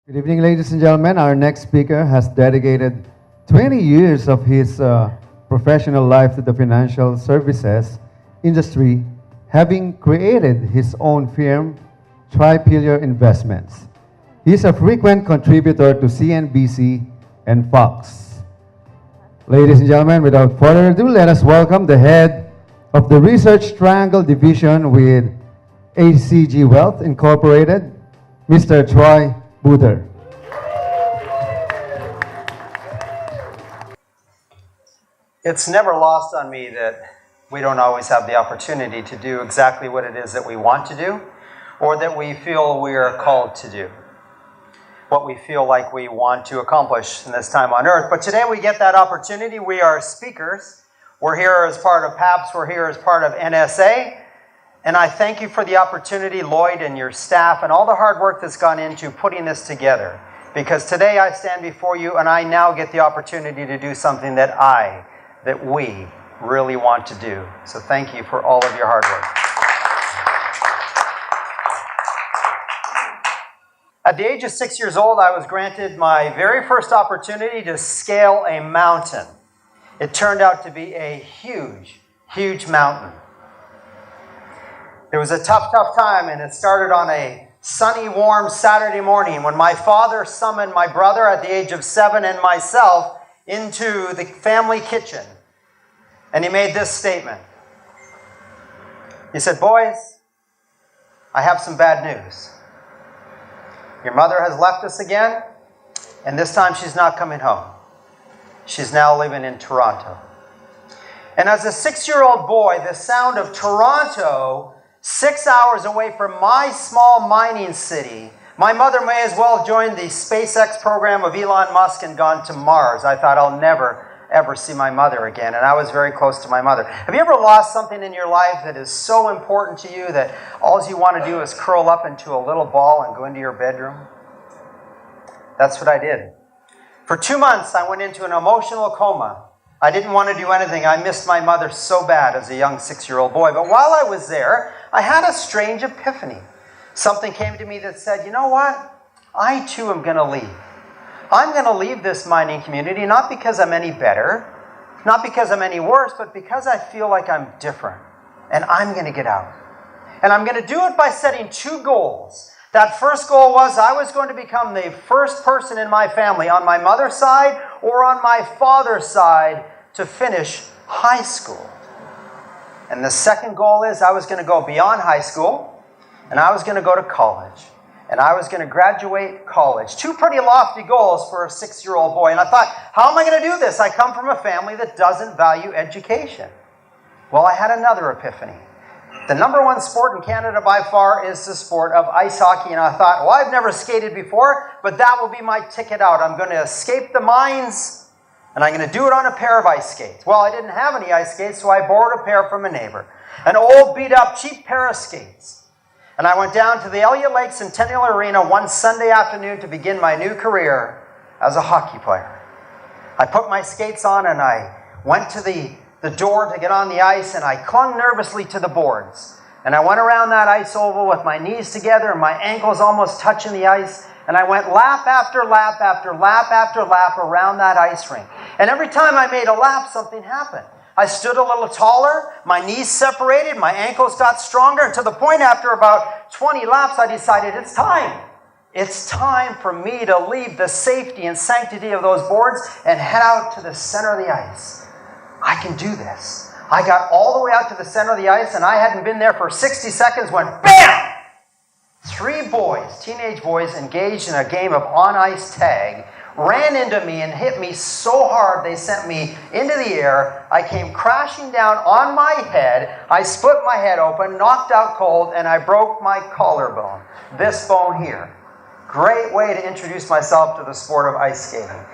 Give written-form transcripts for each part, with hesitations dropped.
Good evening, ladies and gentlemen. Our next speaker has dedicated 20 years of his professional life to the financial services industry, having created his own firm, Tri-Pillar Investments. He's a frequent contributor to CNBC and Fox. Ladies and gentlemen, without further ado, let us welcome the head of the Research Triangle Division with ACG Wealth Incorporated, Mr. Troy Buter. It's never lost on me that we don't always have the opportunity to do exactly what it is that we want to do or that we feel we are called to do, what we feel like we want to accomplish in this time on earth. But today we get that opportunity. We are speakers. We're here as part of PAPS. We're here as part of NSA. And I thank you for the opportunity, Lloyd and your staff, and all the hard work that's gone into putting this together. Because today I stand before you and I now get the opportunity to do something that we really want to do. So thank you for all of your hard work. At the age of 6 years old, I was granted my very first opportunity to scale a mountain. It turned out to be a huge, huge mountain. It was a tough time, and it started on a sunny, warm Saturday morning when my father summoned my brother at the age of 7 and myself into the family kitchen. And he made this statement. He said, "Boys, I have some bad news. Your mother has left us again, and this time she's not coming home. She's now living in Toronto." And as a 6-year-old boy, the sound of Toronto, 6 hours away from my small mining city, my mother may as well have joined the SpaceX program of Elon Musk and gone to Mars. I thought, I'll never, ever see my mother again. And I was very close to my mother. Have you ever lost something in your life that is so important to you that all you want to do is curl up into a little ball and go into your bedroom? That's what I did. For 2 months, I went into an emotional coma. I didn't want to do anything. I missed my mother so bad as a young 6-year-old boy. But while I was there, I had a strange epiphany. Something came to me that said, you know what? I too am going to leave. I'm going to leave this mining community, not because I'm any better, not because I'm any worse, but because I feel like I'm different. And I'm going to get out. And I'm going to do it by setting 2 goals. That first goal was I was going to become the first person in my family, on my mother's side or on my father's side, to finish high school. And the second goal is I was going to go beyond high school, and I was going to go to college. And I was going to graduate college. 2 pretty lofty goals for a 6-year-old boy. And I thought, how am I going to do this? I come from a family that doesn't value education. Well, I had another epiphany. The number 1 sport in Canada by far is the sport of ice hockey. And I thought, well, I've never skated before, but that will be my ticket out. I'm going to escape the mines, and I'm going to do it on a pair of ice skates. Well, I didn't have any ice skates, so I borrowed a pair from a neighbor. An old, beat-up, cheap pair of skates. And I went down to the Elliott Lake Centennial Arena one Sunday afternoon to begin my new career as a hockey player. I put my skates on and I went to the door to get on the ice, and I clung nervously to the boards. And I went around that ice oval with my knees together and my ankles almost touching the ice. And I went lap after lap after lap after lap around that ice rink. And every time I made a lap, something happened. I stood a little taller, my knees separated, my ankles got stronger, and to the point after about 20 laps, I decided it's time. It's time for me to leave the safety and sanctity of those boards and head out to the center of the ice. I can do this. I got all the way out to the center of the ice, and I hadn't been there for 60 seconds when BAM! 3 boys, teenage boys, engaged in a game of on-ice tag, ran into me and hit me so hard they sent me into the air. I came crashing down on my head. I split my head open, knocked out cold, and I broke my collarbone. This bone here. Great way to introduce myself to the sport of ice skating.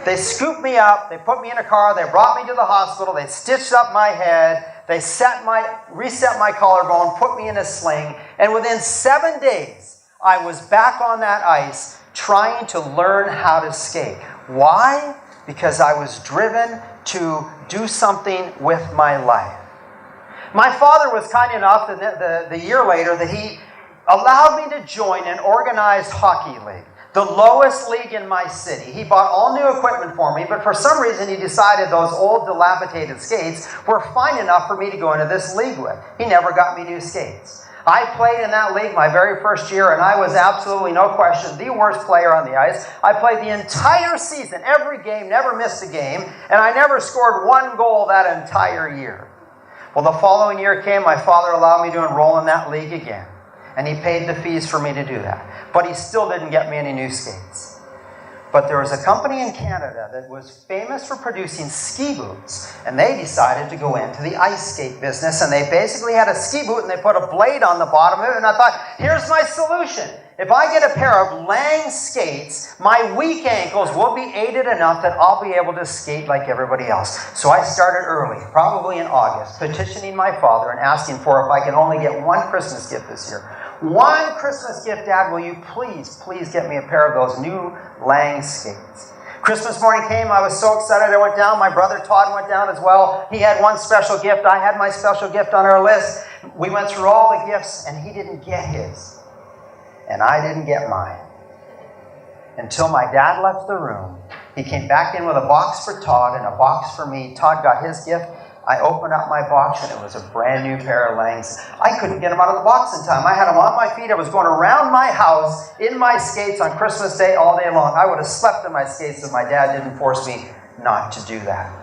They scooped me up, they put me in a car, they brought me to the hospital, they stitched up my head, they reset my collarbone, put me in a sling, and within 7 days, I was back on that ice trying to learn how to skate. Why? Because I was driven to do something with my life. My father was kind enough the year later that he allowed me to join an organized hockey league. the lowest league in my city. He bought all new equipment for me, but for some reason he decided those old dilapidated skates were fine enough for me to go into this league with. He never got me new skates. I played in that league my very first year, and I was absolutely, no question, the worst player on the ice. I played the entire season, every game, never missed a game, and I never scored one goal that entire year. Well, the following year came, my father allowed me to enroll in that league again, and he paid the fees for me to do that. But he still didn't get me any new skates. But there was a company in Canada that was famous for producing ski boots, and they decided to go into the ice skate business, and they basically had a ski boot and they put a blade on the bottom of it, and I thought, here's my solution. If I get a pair of Lang skates, my weak ankles will be aided enough that I'll be able to skate like everybody else. So I started early, probably in August, petitioning my father and asking for if I can only get one Christmas gift this year. One Christmas gift, Dad, will you please get me a pair of those new Lang skates? Christmas morning came, I was so excited I went down. My brother Todd went down as well. He had one special gift. I had my special gift on our list. We went through all the gifts, and he didn't get his. And I didn't get mine. Until my dad left the room. He came back in with a box for Todd and a box for me. Todd got his gift. I opened up my box, and it was a brand new pair of Langs. I couldn't get them out of the box in time. I had them on my feet. I was going around my house in my skates on Christmas Day all day long. I would have slept in my skates if my dad didn't force me not to do that.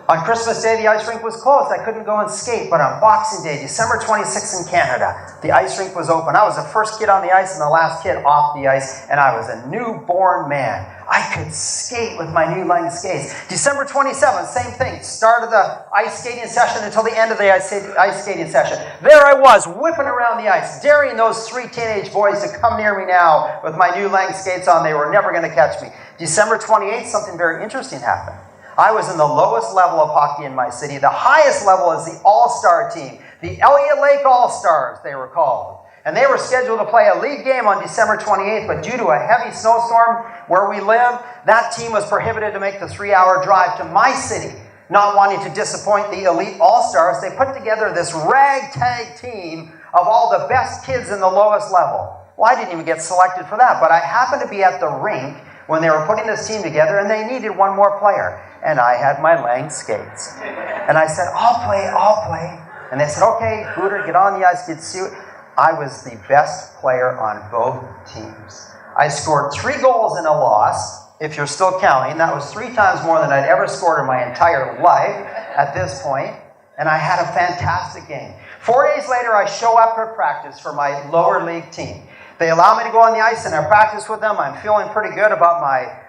On Christmas Day, the ice rink was closed. I couldn't go and skate. But on Boxing Day, December 26th in Canada, the ice rink was open. I was the first kid on the ice and the last kid off the ice, and I was a newborn man. I could skate with my new Lang skates. December 27th, same thing. Start of the ice skating session until the end of the ice skating session. There I was, whipping around the ice, daring those 3 teenage boys to come near me now with my new Lang skates on. They were never going to catch me. December 28th, something very interesting happened. I was in the lowest level of hockey in my city. The highest level is the All-Star team. The Elliott Lake All-Stars, they were called. And they were scheduled to play a league game on December 28th, but due to a heavy snowstorm where we live, that team was prohibited to make the 3-hour drive to my city. Not wanting to disappoint the elite All-Stars, they put together this ragtag team of all the best kids in the lowest level. Well, I didn't even get selected for that, but I happened to be at the rink when they were putting this team together, and they needed one more player. And I had my Lang skates. And I said, I'll play. And they said, okay, Hooter, get on the ice, get suit. I was the best player on both teams. I scored 3 goals in a loss, if you're still counting. That was 3 times more than I'd ever scored in my entire life at this point. And I had a fantastic game. 4 days later, I show up for practice for my lower league team. They allow me to go on the ice and I practice with them. I'm feeling pretty good about my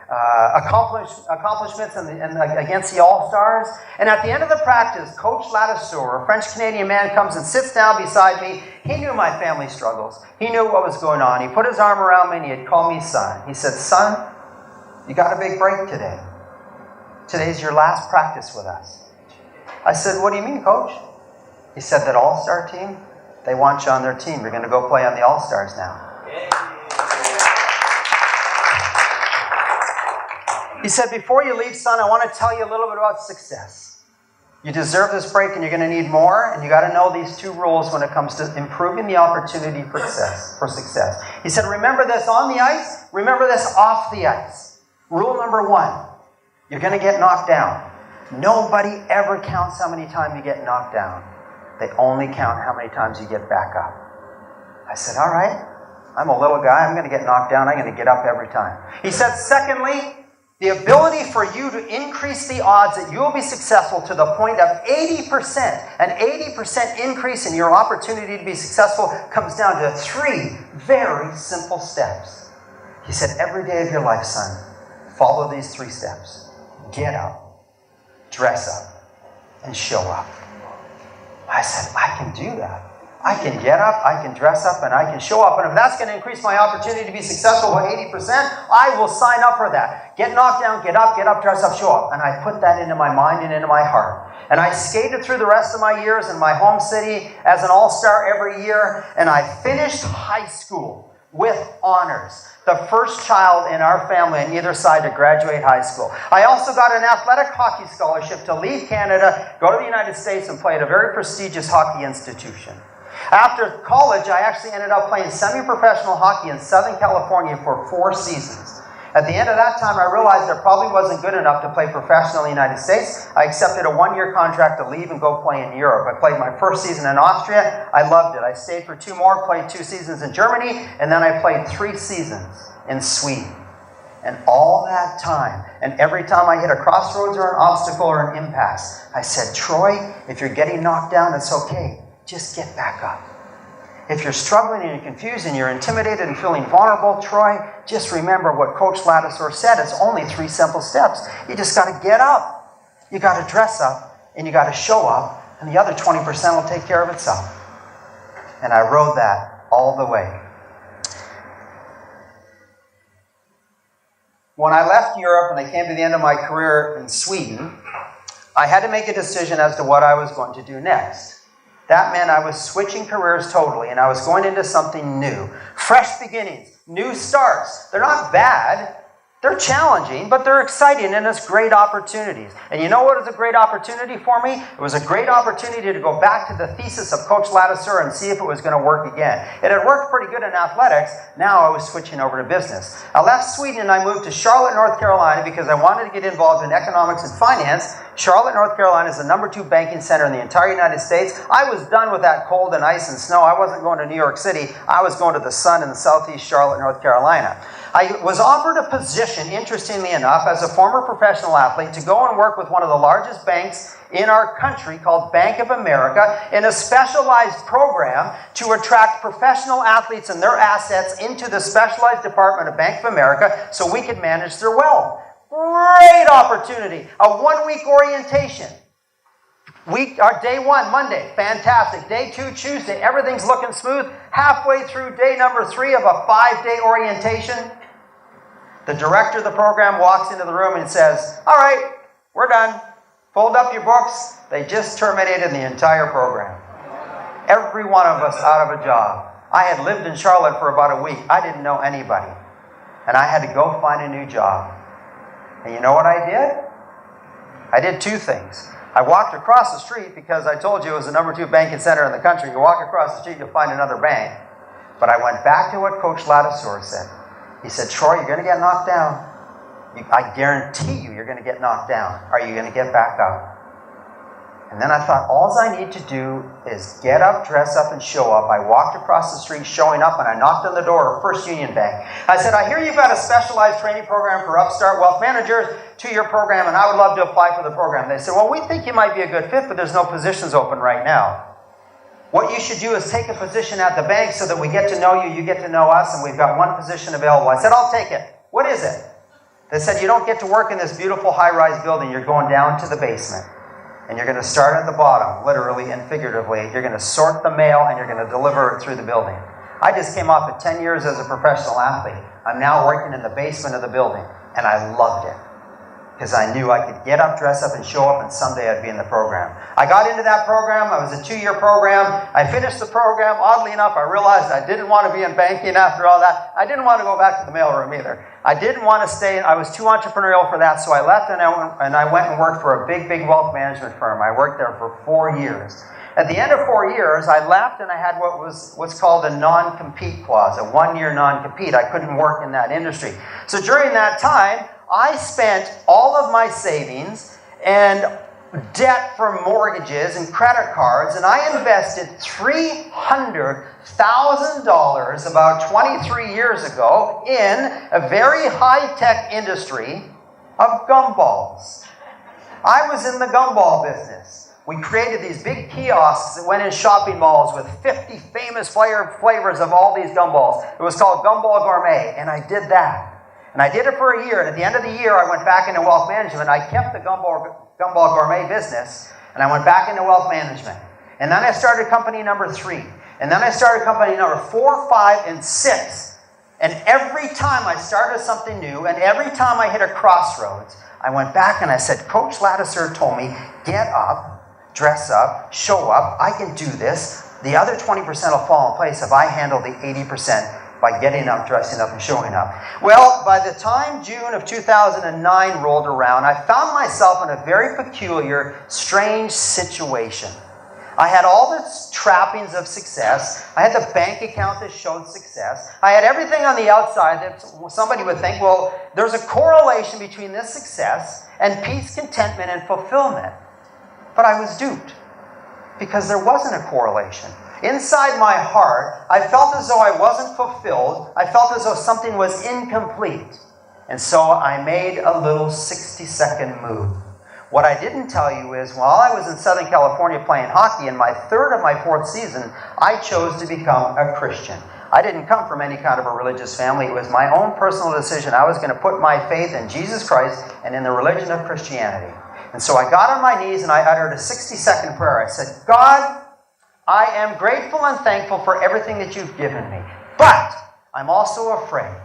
accomplishments against the All-Stars. And at the end of the practice, Coach Ladissour, a French-Canadian man, comes and sits down beside me. He knew my family struggles. He knew what was going on. He put his arm around me and he'd call me son. He said, son, you got a big break today. Today's your last practice with us. I said, what do you mean, Coach? He said, that All-Star team, they want you on their team. You're going to go play on the All-Stars now. He said, before you leave, son, I want to tell you a little bit about success. You deserve this break and you're going to need more, and you got to know these 2 rules when it comes to improving the opportunity for success. He said, remember this on the ice, remember this off the ice. Rule number 1, you're going to get knocked down. Nobody ever counts how many times you get knocked down. They only count how many times you get back up. I said, all right, I'm a little guy, I'm going to get knocked down, I'm going to get up every time. He said, secondly, the ability for you to increase the odds that you will be successful to the point of 80%, an 80% increase in your opportunity to be successful comes down to 3 very simple steps. He said, every day of your life, son, follow these 3 steps. Get up, dress up, and show up. I said, I can do that. I can get up, I can dress up, and I can show up. And if that's going to increase my opportunity to be successful by 80%, I will sign up for that. Get knocked down, get up, dress up, show up. And I put that into my mind and into my heart. And I skated through the rest of my years in my home city as an all-star every year. And I finished high school with honors. The first child in our family on either side to graduate high school. I also got an athletic hockey scholarship to leave Canada, go to the United States, and play at a very prestigious hockey institution. After college, I actually ended up playing semi-professional hockey in Southern California for 4 seasons. At the end of that time, I realized I probably wasn't good enough to play professionally in the United States. I accepted a 1-year contract to leave and go play in Europe. I played my first season in Austria. I loved it. I stayed for 2 more, played 2 seasons in Germany, and then I played 3 seasons in Sweden. And all that time, and every time I hit a crossroads or an obstacle or an impasse, I said, Troy, if you're getting knocked down, it's okay. Just get back up. If you're struggling and you're confused and you're intimidated and feeling vulnerable, Troy, just remember what Coach Ladisor said. It's only 3 simple steps. You just got to get up. You got to dress up and you got to show up, and the other 20% will take care of itself. And I rode that all the way. When I left Europe and I came to the end of my career in Sweden, I had to make a decision as to what I was going to do next. That meant I was switching careers totally, and I was going into something new. Fresh beginnings, new starts. They're not bad. They're challenging, but they're exciting, and it's great opportunities. And you know what was a great opportunity for me? It was a great opportunity to go back to the thesis of Coach Ladisor and see if it was going to work again. It had worked pretty good in athletics. Now I was switching over to business. I left Sweden and I moved to Charlotte, North Carolina because I wanted to get involved in economics and finance. Charlotte, North Carolina is the number 2 banking center in the entire United States. I was done with that cold and ice and snow. I wasn't going to New York City. I was going to the sun in the southeast Charlotte, North Carolina. I was offered a position, interestingly enough, as a former professional athlete to go and work with one of the largest banks in our country called Bank of America in a specialized program to attract professional athletes and their assets into the specialized department of Bank of America so we could manage their wealth. Great opportunity. A 1-week orientation. Day 1, Monday, fantastic. Day 2, Tuesday, everything's looking smooth. Halfway through day number 3 of a 5-day orientation, the director of the program walks into the room and says, all right, we're done. Fold up your books. They just terminated the entire program. Every one of us out of a job. I had lived in Charlotte for about a week. I didn't know anybody. And I had to go find a new job. And you know what I did? I did 2 things. I walked across the street because I told you it was the number 2 banking center in the country. You walk across the street, you'll find another bank. But I went back to what Coach Ladisor said. He said, Troy, you're going to get knocked down. I guarantee you're going to get knocked down. Are you going to get back up? And then I thought, all I need to do is get up, dress up, and show up. I walked across the street showing up, and I knocked on the door of First Union Bank. I said, I hear you've got a specialized training program for upstart wealth managers, 2-year program, and I would love to apply for the program. They said, well, we think you might be a good fit, but there's no positions open right now. What you should do is take a position at the bank so that we get to know you, you get to know us, and we've got 1 position available. I said, I'll take it. What is it? They said, you don't get to work in this beautiful high-rise building. You're going down to the basement. And you're going to start at the bottom, literally and figuratively. You're going to sort the mail and you're going to deliver it through the building. I just came off of 10 years as a professional athlete. I'm now working in the basement of the building. And I loved it. Because I knew I could get up, dress up, and show up, and someday I'd be in the program. I got into that program. It was a 2-year program. I finished the program. Oddly enough, I realized I didn't want to be in banking after all that. I didn't want to go back to the mailroom either. I didn't want to stay. I was too entrepreneurial for that, so I left and I went and worked for a big wealth management firm. I worked there for 4 years. At the end of 4 years, I left and I had what's called a non-compete clause, a 1-year non-compete. I couldn't work in that industry. So during that time, I spent all of my savings and debt from mortgages and credit cards, and I invested $300,000 about 23 years ago in a very high-tech industry of gumballs. I was in the gumball business. We created these big kiosks that went in shopping malls with 50 famous flavors of all these gumballs. It was called Gumball Gourmet, and I did that. And I did it for a year, and at the end of the year, I went back into wealth management. I kept the Gumball Gourmet business, and I went back into wealth management. And then I started company number 3. And then I started company number 4, 5, and 6. And every time I started something new, and every time I hit a crossroads, I went back and I said, Coach Ladisor told me, get up, dress up, show up, I can do this. The other 20% will fall in place if I handle the 80%. By getting up, dressing up, and showing up. Well, by the time June of 2009 rolled around, I found myself in a very peculiar, strange situation. I had all the trappings of success. I had the bank account that showed success. I had everything on the outside that somebody would think, well, there's a correlation between this success and peace, contentment, and fulfillment. But I was duped because there wasn't a correlation. Inside my heart, I felt as though I wasn't fulfilled. I felt as though something was incomplete. And so I made a little 60-second move. What I didn't tell you is, while I was in Southern California playing hockey, in my third of my fourth season, I chose to become a Christian. I didn't come from any kind of a religious family. It was my own personal decision. I was going to put my faith in Jesus Christ and in the religion of Christianity. And so I got on my knees and I uttered a 60-second prayer. I said, God, I am grateful and thankful for everything that you've given me. But I'm also afraid.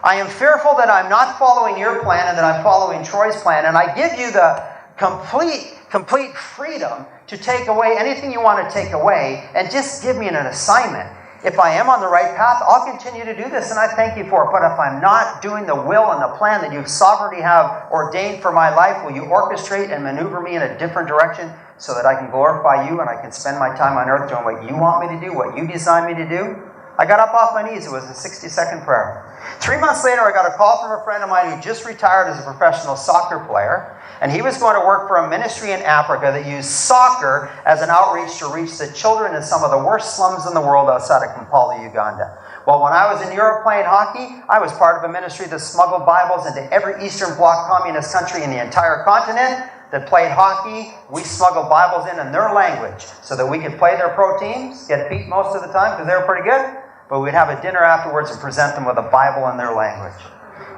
I am fearful that I'm not following your plan and that I'm following Troy's plan. And I give you the complete freedom to take away anything you want to take away and just give me an assignment. If I am on the right path, I'll continue to do this and I thank you for it. But if I'm not doing the will and the plan that you sovereignly have ordained for my life, will you orchestrate and maneuver me in a different direction so that I can glorify you and I can spend my time on earth doing what you want me to do, what you designed me to do? I got up off my knees. It was a 60-second prayer. 3 months later, I got a call from a friend of mine who just retired as a professional soccer player. And he was going to work for a ministry in Africa that used soccer as an outreach to reach the children in some of the worst slums in the world outside of Kampala, Uganda. Well, when I was in Europe playing hockey, I was part of a ministry that smuggled Bibles into every Eastern Bloc communist country in the entire continent that played hockey. We smuggled Bibles in their language so that we could play their pro teams, get beat most of the time because they were pretty good, but we'd have a dinner afterwards and present them with a Bible in their language.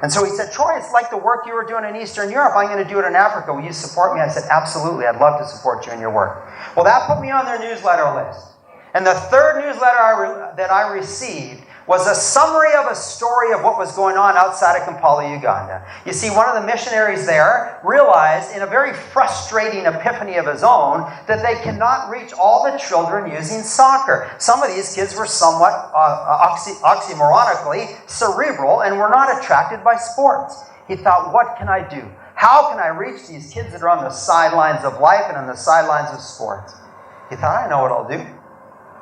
And so he said, Troy, it's like the work you were doing in Eastern Europe. I'm going to do it in Africa. Will you support me? I said, absolutely. I'd love to support you in your work. Well, that put me on their newsletter list. And the third newsletter that I received was a summary of a story of what was going on outside of Kampala, Uganda. You see, one of the missionaries there realized in a very frustrating epiphany of his own that they cannot reach all the children using soccer. Some of these kids were somewhat oxymoronically cerebral and were not attracted by sports. He thought, what can I do? How can I reach these kids that are on the sidelines of life and on the sidelines of sports? He thought, I know what I'll do.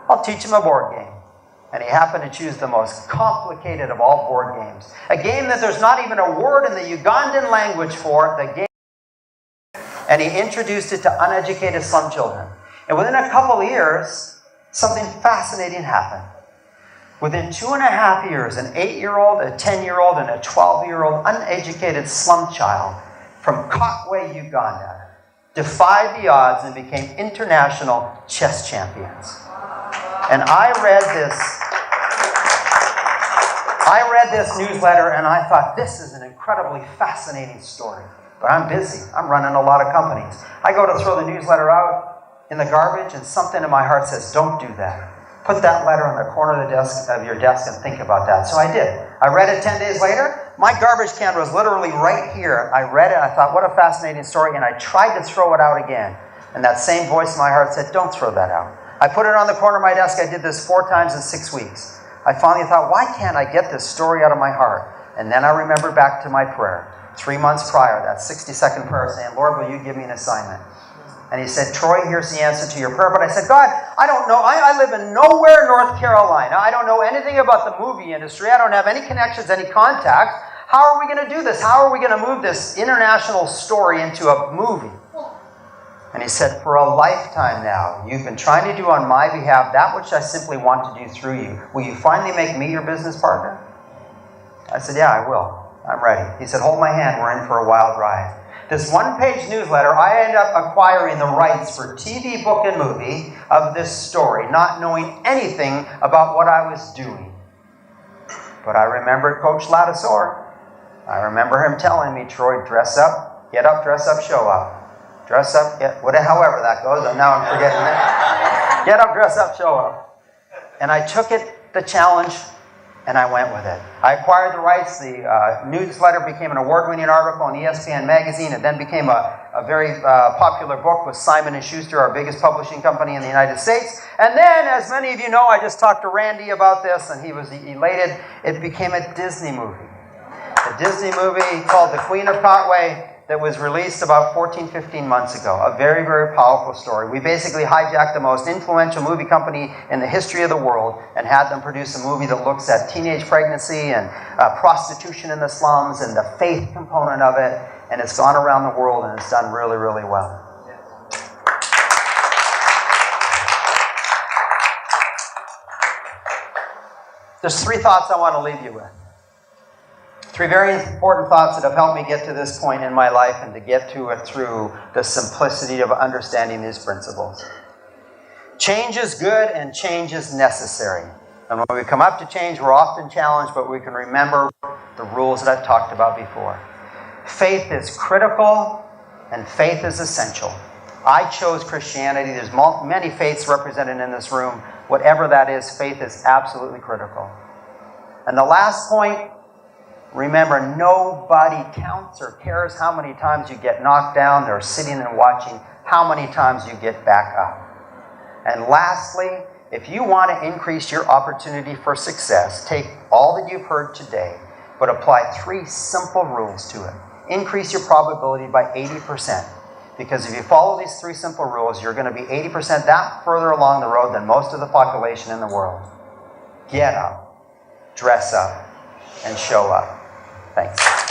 I'll teach them a board game. And he happened to choose the most complicated of all board games. A game that there's not even a word in the Ugandan language for, the game. And he introduced it to uneducated slum children. And within a couple of years, something fascinating happened. Within 2.5 years, an 8-year-old, a 10-year-old, and a 12-year-old uneducated slum child from Kakwe, Uganda, defied the odds and became international chess champions. And I read this newsletter and I thought, this is an incredibly fascinating story. But I'm busy. I'm running a lot of companies. I go to throw the newsletter out in the garbage and something in my heart says, don't do that. Put that letter on the corner of your desk and think about that. So I did. I read it 10 days later. My garbage can was literally right here. I read it. I thought, what a fascinating story. And I tried to throw it out again. And that same voice in my heart said, don't throw that out. I put it on the corner of my desk. I did this 4 times in 6 weeks. I finally thought, why can't I get this story out of my heart? And then I remembered back to my prayer. 3 months prior, that 60-second prayer saying, Lord, will you give me an assignment? And he said, Troy, here's the answer to your prayer. But I said, God, I don't know. I live in nowhere, North Carolina. I don't know anything about the movie industry. I don't have any connections, any contacts. How are we going to do this? How are we going to move this international story into a movie? And he said, for a lifetime now, you've been trying to do on my behalf that which I simply want to do through you. Will you finally make me your business partner? I said, yeah, I will. I'm ready. He said, hold my hand. We're in for a wild ride. This one-page newsletter, I ended up acquiring the rights for TV, book, and movie of this story, not knowing anything about what I was doing. But I remembered Coach Ladisor. I remember him telling me, Troy, dress up, get up, dress up, show up. Dress up, however that goes. Now I'm forgetting it. Get up, dress up, show up. And I took it, the challenge, and I went with it. I acquired the rights. The newsletter became an award-winning article in ESPN magazine. It then became a very popular book with Simon & Schuster, our biggest publishing company in the United States. And then, as many of you know, I just talked to Randy about this, and he was elated. It became a Disney movie. A Disney movie called The Queen of Katwe that was released about 14, 15 months ago. A very, very powerful story. We basically hijacked the most influential movie company in the history of the world and had them produce a movie that looks at teenage pregnancy and prostitution in the slums and the faith component of it. And it's gone around the world and it's done really, really well. There's 3 thoughts I want to leave you with. 3 very important thoughts that have helped me get to this point in my life and to get to it through the simplicity of understanding these principles. Change is good and change is necessary. And when we come up to change, we're often challenged, but we can remember the rules that I've talked about before. Faith is critical and faith is essential. I chose Christianity. There's many faiths represented in this room. Whatever that is, faith is absolutely critical. And the last point, remember, nobody counts or cares how many times you get knocked down. They're sitting and watching how many times you get back up. And lastly, if you want to increase your opportunity for success, take all that you've heard today, but apply 3 simple rules to it. Increase your probability by 80%. Because if you follow these 3 simple rules, you're going to be 80% that further along the road than most of the population in the world. Get up, dress up, and show up. Thanks.